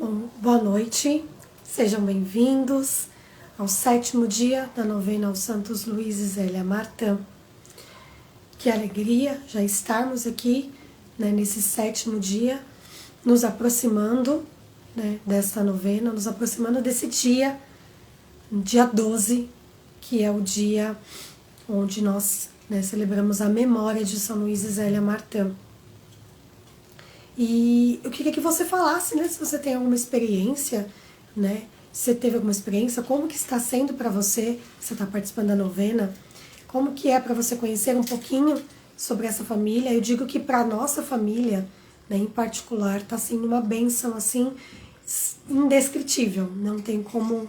Então, boa noite, sejam bem-vindos ao 7º dia da novena aos Santos Luís e Zélia Martã. Que alegria já estarmos aqui, nesse 7º dia, nos aproximando dessa novena, nos aproximando desse dia 12, que é o dia onde nós celebramos a memória de São Luís e Zélia Martã. E eu queria que você falasse, se você tem alguma experiência, se você teve alguma experiência, como que está sendo para você, você está participando da novena, como que é para você conhecer um pouquinho sobre essa família. Eu digo que para a nossa família, em particular, está sendo uma bênção, assim, indescritível. Não tem como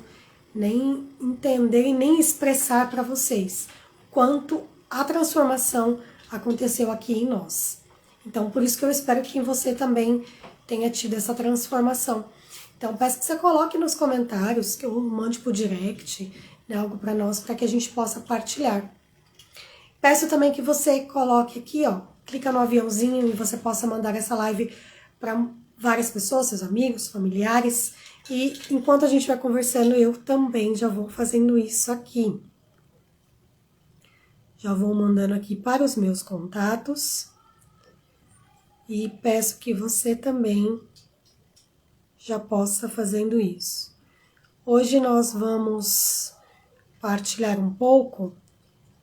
nem entender e nem expressar para vocês quanto a transformação aconteceu aqui em nós. Então, por isso que eu espero que em você também tenha tido essa transformação. Então, peço que você coloque nos comentários, que eu mande por direct, algo para nós, para que a gente possa partilhar. Peço também que você coloque aqui, clica no aviãozinho e você possa mandar essa live para várias pessoas, seus amigos, familiares. E enquanto a gente vai conversando, eu também já vou fazendo isso aqui. Já vou mandando aqui para os meus contatos. E peço que você também já possa fazendo isso. Hoje nós vamos partilhar um pouco,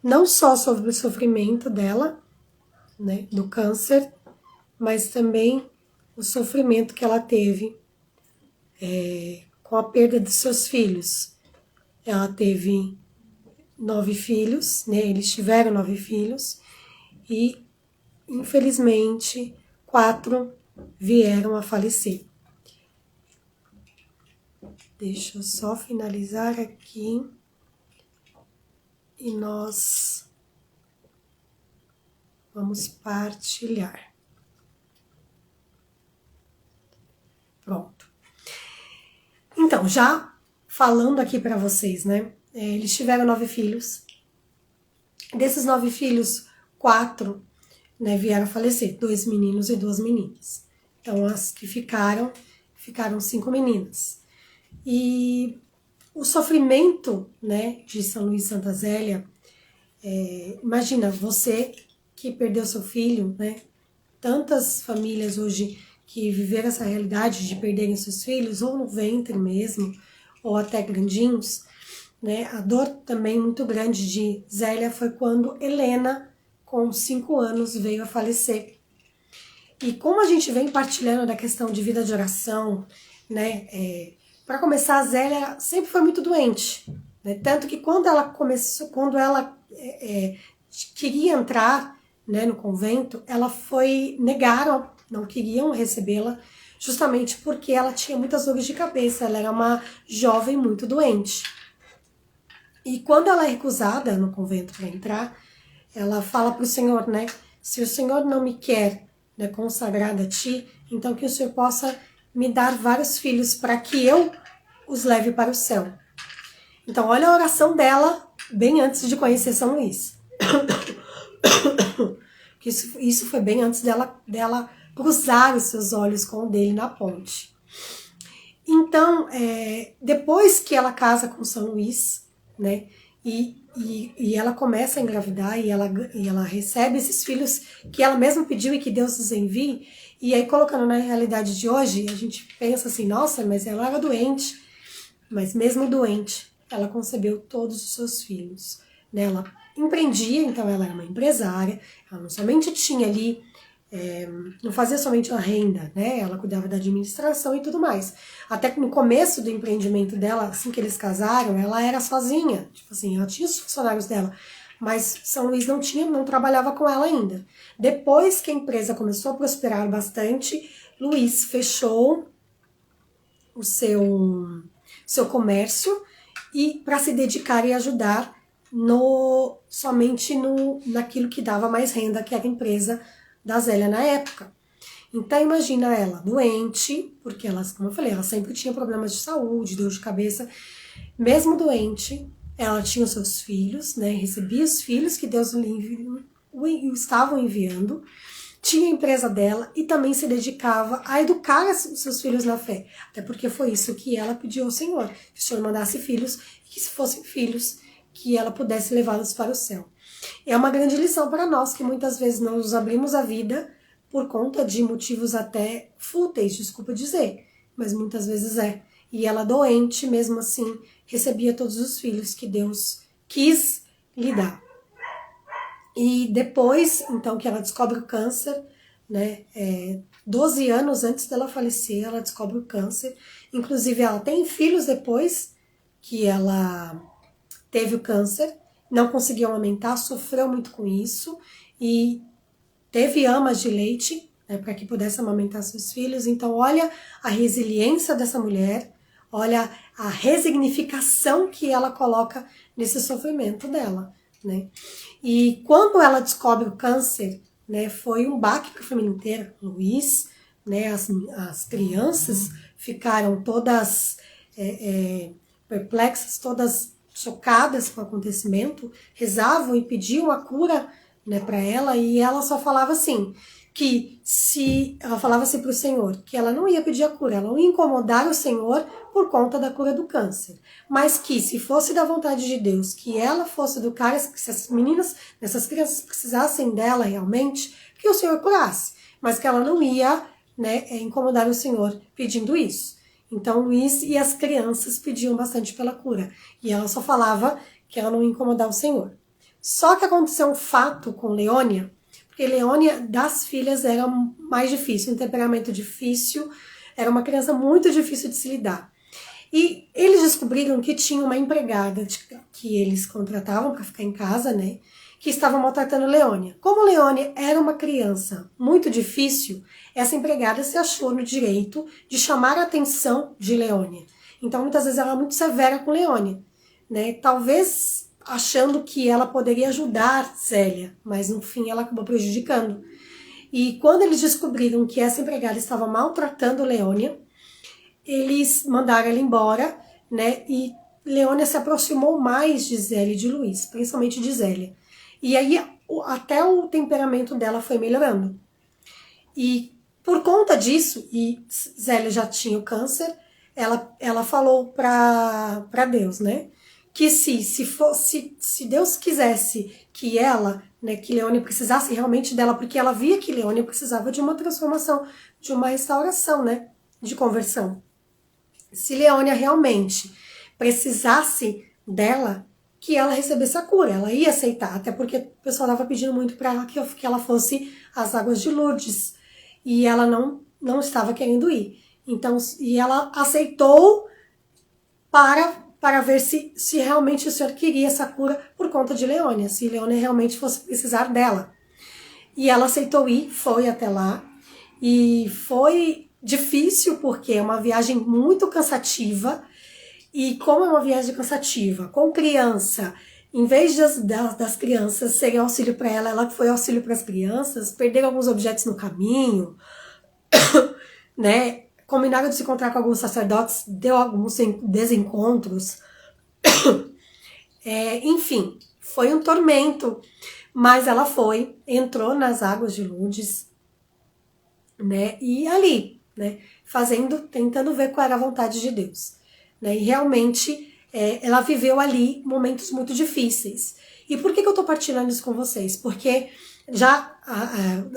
não só sobre o sofrimento dela, do câncer, mas também o sofrimento que ela teve com a perda de seus filhos. Ela teve 9 filhos, eles tiveram 9 filhos, e infelizmente 4 vieram a falecer. Deixa eu só finalizar aqui e nós vamos partilhar. Pronto. Então, já falando aqui para vocês, eles tiveram 9 filhos. Desses 9 filhos, 4 vieram a falecer, 2 meninos e 2 meninas. Então, as que ficaram 5 meninas. E o sofrimento, de São Luís e Santa Zélia, imagina, você que perdeu seu filho, tantas famílias hoje que viveram essa realidade de perderem seus filhos, ou no ventre mesmo, ou até grandinhos, a dor também muito grande de Zélia foi quando Helena, com 5 anos, veio a falecer. E como a gente vem partilhando da questão de vida de oração, para começar, a Zélia sempre foi muito doente, tanto que quando ela queria entrar, no convento, ela negaram, não queriam recebê-la, justamente porque ela tinha muitas dores de cabeça, ela era uma jovem muito doente. E quando ela é recusada no convento para entrar, ela fala para o Senhor, se o Senhor não me quer consagrada a ti, então que o Senhor possa me dar vários filhos para que eu os leve para o céu. Então, olha a oração dela bem antes de conhecer São Luís. Isso foi bem antes dela cruzar os seus olhos com o dele na ponte. Então, depois que ela casa com São Luís, e ela começa a engravidar e ela recebe esses filhos que ela mesma pediu e que Deus nos envie. E aí, colocando na realidade de hoje, a gente pensa assim, nossa, mas ela era doente. Mas mesmo doente, ela concebeu todos os seus filhos. Ela empreendia, então ela era uma empresária, ela não somente tinha ali, não fazia somente a renda, ela cuidava da administração e tudo mais. Até que no começo do empreendimento dela, assim que eles casaram, ela era sozinha, tipo assim, ela tinha os funcionários dela, mas São Luís não trabalhava com ela ainda. Depois que a empresa começou a prosperar bastante, Luís fechou o seu comércio e para se dedicar e ajudar somente naquilo que dava mais renda, que era a empresa da Zélia na época. Então imagina ela doente, porque ela, como eu falei, ela sempre tinha problemas de saúde, dor de cabeça. Mesmo doente, ela tinha os seus filhos, recebia os filhos que Deus lhe estavam enviando. tinha a empresa dela e também se dedicava a educar os seus filhos na fé. Até porque foi isso que ela pediu ao Senhor, que o Senhor mandasse filhos e que se fossem filhos, que ela pudesse levá-los para o céu. É uma grande lição para nós, que muitas vezes não nos abrimos a vida por conta de motivos até fúteis, desculpa dizer, mas muitas vezes é. E ela doente, mesmo assim, recebia todos os filhos que Deus quis lhe dar. E depois, então, que ela descobre o câncer, né, 12 anos antes dela falecer, ela descobre o câncer. Inclusive, ela tem filhos depois que ela teve o câncer, não conseguiu amamentar, sofreu muito com isso e teve amas de leite, né, para que pudesse amamentar seus filhos. Então, olha a resiliência dessa mulher, olha a resignificação que ela coloca nesse sofrimento dela, né? E quando ela descobre o câncer, né, foi um baque para a família inteira. Luiz, né, as crianças ficaram todas perplexas, todas chocadas com o acontecimento, rezavam e pediam a cura, né, para ela, e ela só falava assim, que se ela falava assim para o Senhor, que ela não ia pedir a cura, ela não ia incomodar o Senhor por conta da cura do câncer, mas que se fosse da vontade de Deus, que ela fosse educar, que essas meninas, essas crianças precisassem dela realmente, que o Senhor curasse, mas que ela não ia, né, incomodar o Senhor pedindo isso. Então Luiz e as crianças pediam bastante pela cura, e ela só falava que ela não ia incomodar o Senhor. Só que aconteceu um fato com Leônia, porque Leônia, das filhas, era mais difícil, um temperamento difícil, era uma criança muito difícil de se lidar. E eles descobriram que tinha uma empregada que eles contratavam para ficar em casa, né, que estava maltratando Leônia. Como Leônia era uma criança muito difícil, essa empregada se achou no direito de chamar a atenção de Leônia. Então, muitas vezes, ela era muito severa com Leônia, né, talvez achando que ela poderia ajudar Zélia, mas no fim ela acabou prejudicando. E quando eles descobriram que essa empregada estava maltratando Leônia, eles mandaram ela embora, né? E Leônia se aproximou mais de Zélia e de Luiz, principalmente de Zélia. E aí até o temperamento dela foi melhorando. E por conta disso, e Zélia já tinha o câncer, ela falou para Deus, né? Que se Deus quisesse que ela, né, que Leônia precisasse realmente dela, porque ela via que Leônia precisava de uma transformação, de uma restauração, né, de conversão. Se Leônia realmente precisasse dela, que ela recebesse a cura, ela ia aceitar, até porque o pessoal estava pedindo muito para ela que ela fosse às águas de Lourdes, e ela não estava querendo ir. Então, e ela aceitou para ver se realmente o Senhor queria essa cura por conta de Leônia, se Leônia realmente fosse precisar dela. E ela aceitou ir, foi até lá, e foi difícil porque é uma viagem muito cansativa, e como é uma viagem cansativa, com criança, em vez das crianças serem auxílio para ela, ela foi auxílio para as crianças, perderam alguns objetos no caminho, né? Combinaram de se encontrar com alguns sacerdotes, deu alguns desencontros. Enfim, foi um tormento. Mas ela foi, entrou nas águas de Lourdes, né? E ali, né? Tentando ver qual era a vontade de Deus. Né? E realmente ela viveu ali momentos muito difíceis. E por que eu tô partilhando isso com vocês? Porque já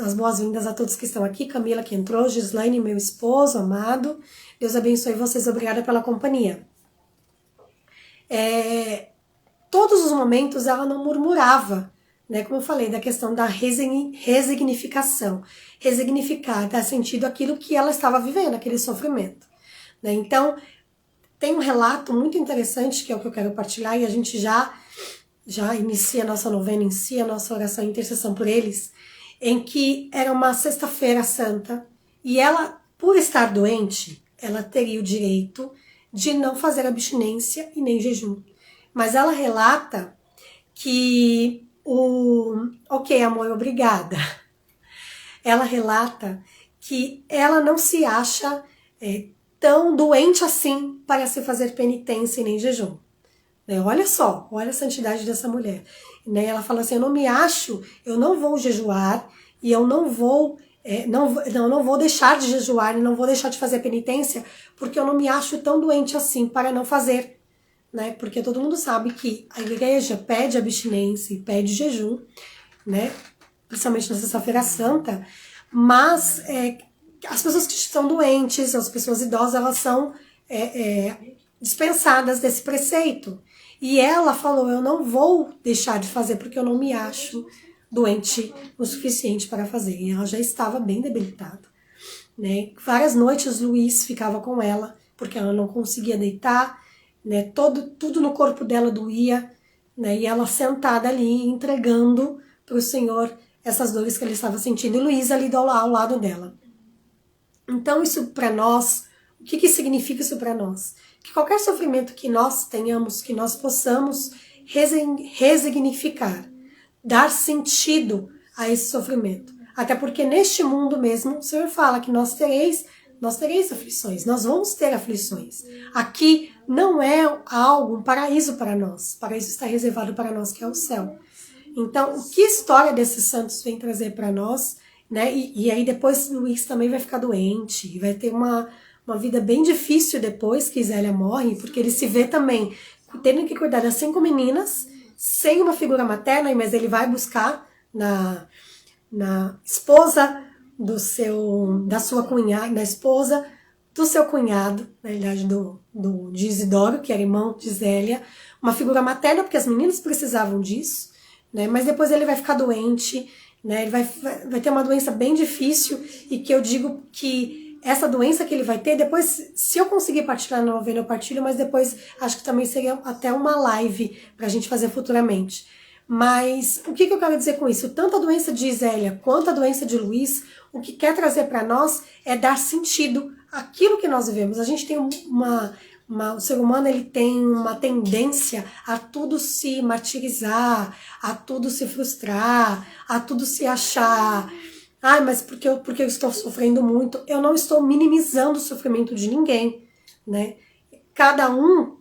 as boas-vindas a todos que estão aqui, Camila que entrou, Gislaine, meu esposo amado, Deus abençoe vocês, obrigada pela companhia. Todos os momentos ela não murmurava, né? Como eu falei, da questão da resignificação, resignificar, dar sentido àquilo que ela estava vivendo, aquele sofrimento. Né? Então, tem um relato muito interessante, que é o que eu quero partilhar, e a gente já inicia a nossa novena, inicia a nossa oração e intercessão por eles, em que era uma sexta-feira santa, e ela, por estar doente, ela teria o direito de não fazer abstinência e nem jejum. Mas ela relata que ok, amor, obrigada. Ela relata que ela não se acha tão doente assim para se fazer penitência e nem jejum. Olha só, olha a santidade dessa mulher. Ela fala assim, eu não me acho, eu não vou jejuar e eu não vou não vou deixar de jejuar, não vou deixar de fazer penitência, porque eu não me acho tão doente assim para não fazer, né? Porque todo mundo sabe que a igreja pede abstinência e pede jejum, né? Principalmente na Sexta-feira Santa, mas as pessoas que estão doentes, as pessoas idosas, elas são dispensadas desse preceito. E ela falou, eu não vou deixar de fazer porque eu não me acho doente o suficiente para fazer. E ela já estava bem debilitada, né? Várias noites Luiz ficava com ela, porque ela não conseguia deitar, né? Tudo no corpo dela doía, né? E ela sentada ali, entregando para o Senhor essas dores que ele estava sentindo. E Luiz ali ao lado dela. Então isso para nós, o que significa isso para nós? Que qualquer sofrimento que nós tenhamos, que nós possamos resignificar, dar sentido a esse sofrimento. Até porque neste mundo mesmo, o Senhor fala que nós tereis aflições, nós vamos ter aflições. Aqui não é um paraíso para nós. O paraíso está reservado para nós, que é o céu. Então, o que a história desses santos vem trazer para nós, né? E aí depois Luiz também vai ficar doente, vai ter uma vida bem difícil depois que Zélia morre, porque ele se vê também tendo que cuidar das 5 meninas, sem uma figura materna, mas ele vai buscar na esposa da sua cunhada, na esposa do seu cunhado, na verdade de Isidoro, que era irmão de Zélia, uma figura materna, porque as meninas precisavam disso, né? Mas depois ele vai ficar doente, né? Ele vai ter uma doença bem difícil, e que eu digo que essa doença que ele vai ter, depois, se eu conseguir partilhar na novena, eu partilho, mas depois acho que também seria até uma live pra gente fazer futuramente. Mas o que eu quero dizer com isso? Tanto a doença de Zélia quanto a doença de Luiz, o que quer trazer para nós é dar sentido àquilo que nós vivemos. A gente tem o ser humano, ele tem uma tendência a tudo se martirizar, a tudo se frustrar, a tudo se achar... Ai, mas porque eu estou sofrendo muito? Eu não estou minimizando o sofrimento de ninguém, né? Cada um,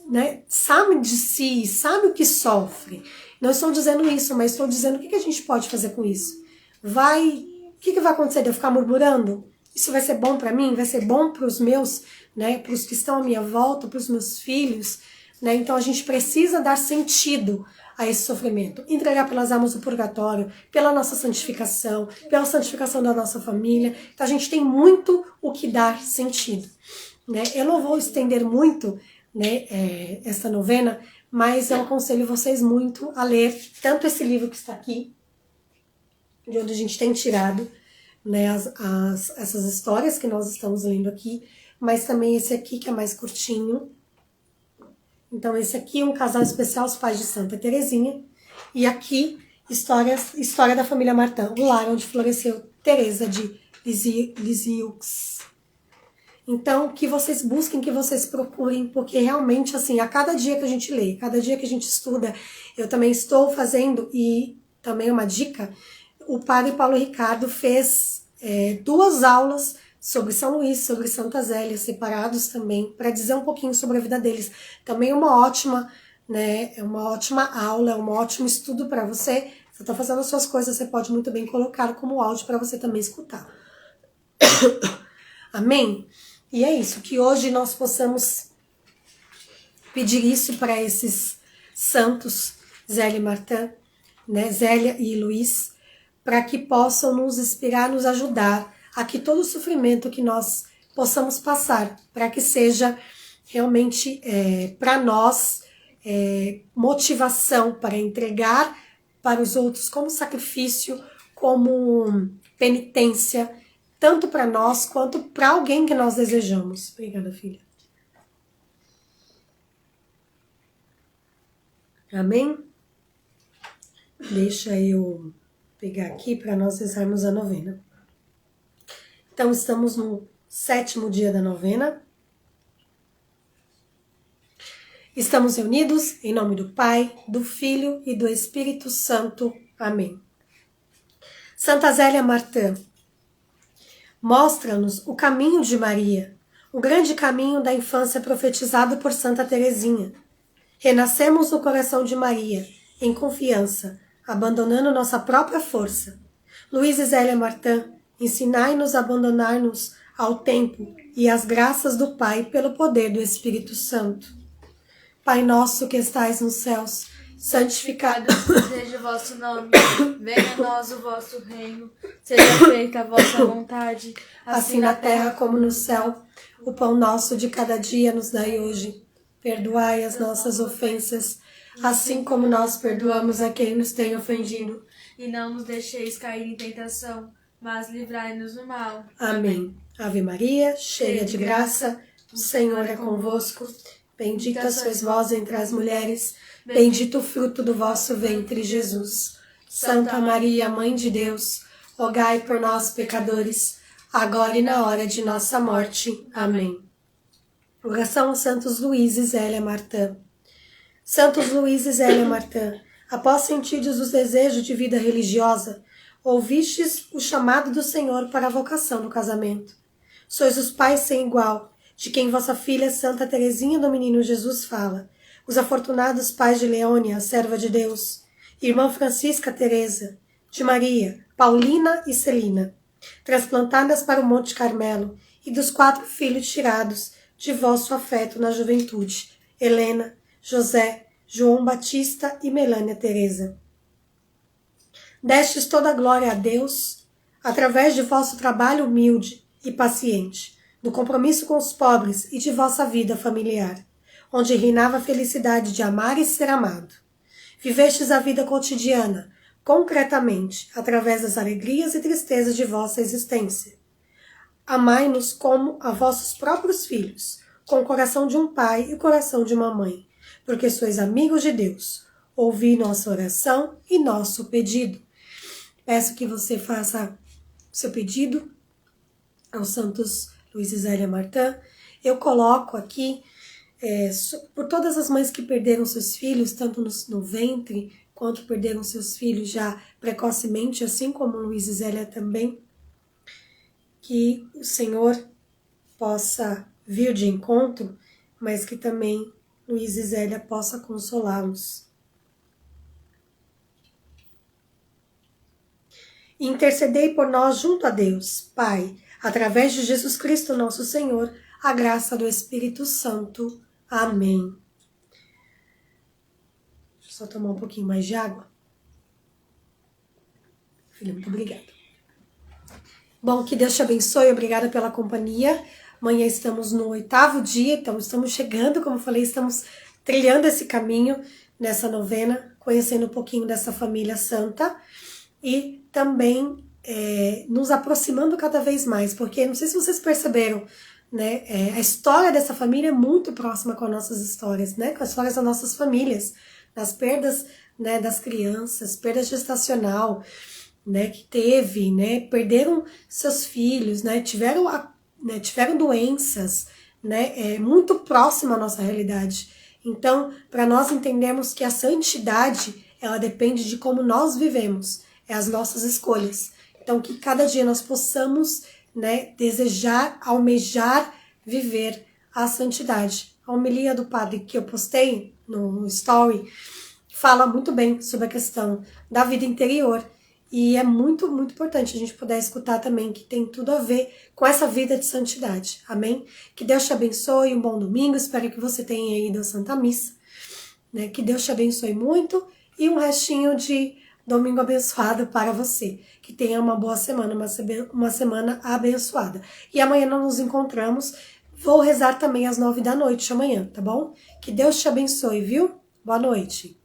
né, sabe de si, sabe o que sofre. Não estou dizendo isso, mas estou dizendo o que a gente pode fazer com isso. O que vai acontecer de eu ficar murmurando? Isso vai ser bom para mim? Vai ser bom para os meus, né, para os que estão à minha volta, para os meus filhos, né? Então a gente precisa dar sentido a esse sofrimento, entregar pelas almas do purgatório, pela nossa santificação, pela santificação da nossa família. Então a gente tem muito o que dar sentido, né? Eu não vou estender muito, né, essa novena, mas eu aconselho vocês muito a ler tanto esse livro que está aqui, de onde a gente tem tirado, né, essas histórias que nós estamos lendo aqui, mas também esse aqui que é mais curtinho. Então esse aqui é um casal especial, os pais de Santa Teresinha, e aqui história da família Martin, o lar onde floresceu Teresa de Lisieux. Então, que vocês busquem, que vocês procurem, porque realmente, assim, a cada dia que a gente lê, cada dia que a gente estuda, eu também estou fazendo, e também uma dica, o padre Paulo Ricardo fez 2 aulas sobre São Luís, sobre Santa Zélia, separados também, para dizer um pouquinho sobre a vida deles. Também uma ótima, né, uma ótima aula, um ótimo estudo para você. Você está fazendo as suas coisas, você pode muito bem colocar como áudio para você também escutar. Amém? E é isso, que hoje nós possamos pedir isso para esses santos, Zélia e Martin, né, Zélia e Luiz, para que possam nos inspirar, nos ajudar a que todo o sofrimento que nós possamos passar, para que seja realmente para nós motivação para entregar para os outros como sacrifício, como penitência, tanto para nós quanto para alguém que nós desejamos. Obrigada, filha. Amém? Deixa eu pegar aqui para nós rezarmos a novena. Então, estamos no 7º dia da novena. Estamos reunidos em nome do Pai, do Filho e do Espírito Santo. Amém. Santa Zélia Martin, mostra-nos o caminho de Maria, o grande caminho da infância profetizado por Santa Teresinha. Renascemos no coração de Maria, em confiança, abandonando nossa própria força. Luísa e Zélia Martã, ensinai-nos a abandonar-nos ao tempo e às graças do Pai pelo poder do Espírito Santo. Pai nosso que estais nos céus, santificado seja o vosso nome, venha a nós o vosso reino, seja feita a vossa vontade, assim na terra como no céu. O pão nosso de cada dia nos dai hoje. Perdoai as nossas ofensas, assim como nós perdoamos a quem nos tem ofendido. E não nos deixeis cair em tentação, mas livrai-nos do mal. Amém. Ave Maria, cheia de graça, o Senhor é convosco. Bendita sois vós entre as mulheres, bendito o fruto do vosso ventre, Jesus. Santa Maria, Mãe de Deus, rogai por nós, pecadores, agora e na hora de nossa morte. Amém. Oração aos Santos Luís e Zélia Martã. Santos Luís e Zélia Martã, após sentirdes os desejos de vida religiosa, ouvistes o chamado do Senhor para a vocação do casamento. Sois os pais sem igual, de quem vossa filha Santa Teresinha do Menino Jesus fala, os afortunados pais de Leônia, a serva de Deus, irmã Francisca Teresa, de Maria, Paulina e Celina, transplantadas para o Monte Carmelo, e dos 4 filhos tirados de vosso afeto na juventude, Helena, José, João Batista e Melânia Teresa. Destes toda a glória a Deus, através de vosso trabalho humilde e paciente, do compromisso com os pobres e de vossa vida familiar, onde reinava a felicidade de amar e ser amado. Vivestes a vida cotidiana, concretamente, através das alegrias e tristezas de vossa existência. Amai-nos como a vossos próprios filhos, com o coração de um pai e o coração de uma mãe, porque sois amigos de Deus. Ouvi nossa oração e nosso pedido. Peço que você faça seu pedido aos Santos Luís e Zélia Martã. Eu coloco aqui por todas as mães que perderam seus filhos, tanto no ventre, quanto perderam seus filhos já precocemente, assim como Luís e Zélia também, que o Senhor possa vir de encontro, mas que também Luís e Zélia possa consolá-los. Intercedei por nós junto a Deus, Pai, através de Jesus Cristo nosso Senhor, a graça do Espírito Santo. Amém. Deixa eu só tomar um pouquinho mais de água. Filha, muito obrigada. Bom, que Deus te abençoe, obrigada pela companhia. Amanhã estamos no 8º dia, então estamos chegando, como eu falei, estamos trilhando esse caminho nessa novena, conhecendo um pouquinho dessa família santa e também nos aproximando cada vez mais, porque não sei se vocês perceberam, né, a história dessa família é muito próxima com as nossas histórias, né, com as histórias das nossas famílias, das perdas, né, das crianças, perda gestacional, né, que teve, né, perderam seus filhos, né, tiveram doenças, né, muito próxima à nossa realidade. Então, para nós entendermos que a santidade, ela depende de como nós vivemos, as nossas escolhas. Então, que cada dia nós possamos, né, desejar, almejar viver a santidade. A homilia do padre que eu postei no story fala muito bem sobre a questão da vida interior. E é muito, muito importante a gente poder escutar também, que tem tudo a ver com essa vida de santidade. Amém? Que Deus te abençoe, um bom domingo. Espero que você tenha ido à Santa Missa. Né? Que Deus te abençoe muito e um restinho de domingo abençoado para você. Que tenha uma boa semana, uma semana abençoada. E amanhã nós nos encontramos. Vou rezar também às 9 da noite amanhã, tá bom? Que Deus te abençoe, viu? Boa noite.